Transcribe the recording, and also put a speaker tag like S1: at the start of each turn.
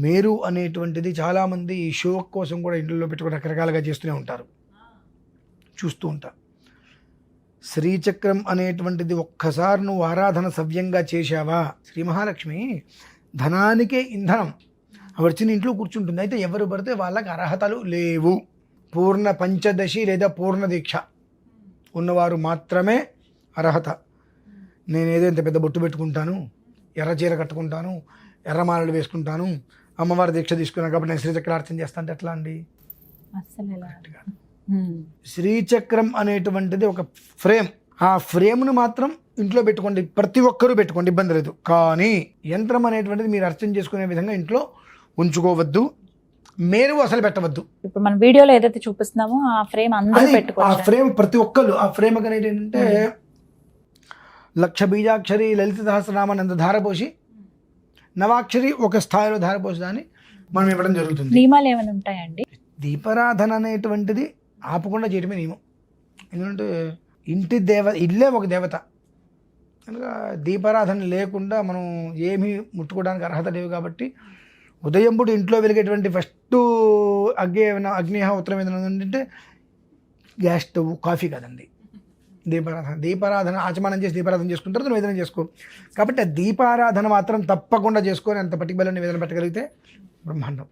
S1: మేరు అనేటువంటిది చాలామంది ఈ షో కోసం కూడా ఇంట్లో పెట్టుకుని రకరకాలుగా చేస్తూనే ఉంటారు, చూస్తూ ఉంటారు. శ్రీచక్రం అనేటువంటిది ఒక్కసారి నువ్వు ఆరాధన సవ్యంగా చేశావా, శ్రీ మహాలక్ష్మి ధనానికే ఇంధనం, వచ్చిన ఇంట్లో కూర్చుంటుంది. అయితే ఎవరు పడితే వాళ్ళకి అర్హతలు లేవు. పూర్ణ పంచదశి లేదా పూర్ణ దీక్ష ఉన్నవారు మాత్రమే అర్హత. నేను ఏదో ఇంత పెద్ద బొట్టు పెట్టుకుంటాను, ఎర్ర చీర కట్టుకుంటాను, ఎర్రమాలలు వేసుకుంటాను, అమ్మవారి దీక్ష తీసుకున్నాను కాబట్టి నేను శ్రీచక్రార్చన చేస్తాను అంటే ఎట్లా అండి? శ్రీచక్రం అనేటువంటిది ఒక ఫ్రేమ్. ఆ ఫ్రేమ్ను మాత్రం ఇంట్లో పెట్టుకోండి, ప్రతి ఒక్కరూ పెట్టుకోండి, ఇబ్బంది లేదు. కానీ యంత్రం అనేటువంటిది మీరు అర్చన చేసుకునే విధంగా ఇంట్లో ఉంచుకోవద్దు, మేరు అసలు పెట్టవద్దు.
S2: ఇప్పుడు మన వీడియోలో ఏదైతే చూపిస్తున్నామో ఆ ఫ్రేమ్ అందరూ పెట్టుకోవచ్చు.
S1: ఆ ఫ్రేమ్ ప్రతి ఒక్కరు ఆ ఫ్రేమ్ అనేది ఏంటంటే 1,00,000 బీజాక్షరి లలిత సహస్రనామాన్ని అంత ధారపోసి, నవాక్షరి ఒక స్థాయిలో ధారపోసి దాన్ని మనం ఇవ్వడం జరుగుతుంది.
S2: నియమాలు ఏమైనా ఉంటాయండి?
S1: దీపారాధన అనేటువంటిది ఆపకుండా చేయడమే నియమం. ఎందుకంటే ఇల్లే ఒక దేవత కనుక దీపారాధన లేకుండా మనం ఏమీ ముట్టుకోవడానికి అర్హత లేవు. కాబట్టి ఉదయం పూట ఇంట్లో వెలిగేటువంటి ఫస్ట్ అగ్నిహోత్రం ఏదైనా ఏంటంటే గ్యాస్ స్టవ్, కాఫీ కాదండి, దీపారాధన ఆచమనం చేసి దీపారాధన చేసుకున్న తర్వాత నివేదన చేసుకో. కాబట్టి ఆ దీపారాధన మాత్రం తప్పకుండా చేసుకొని అంత పర్టికులర్ నివేదన పెట్టగలిగితే బ్రహ్మాండం.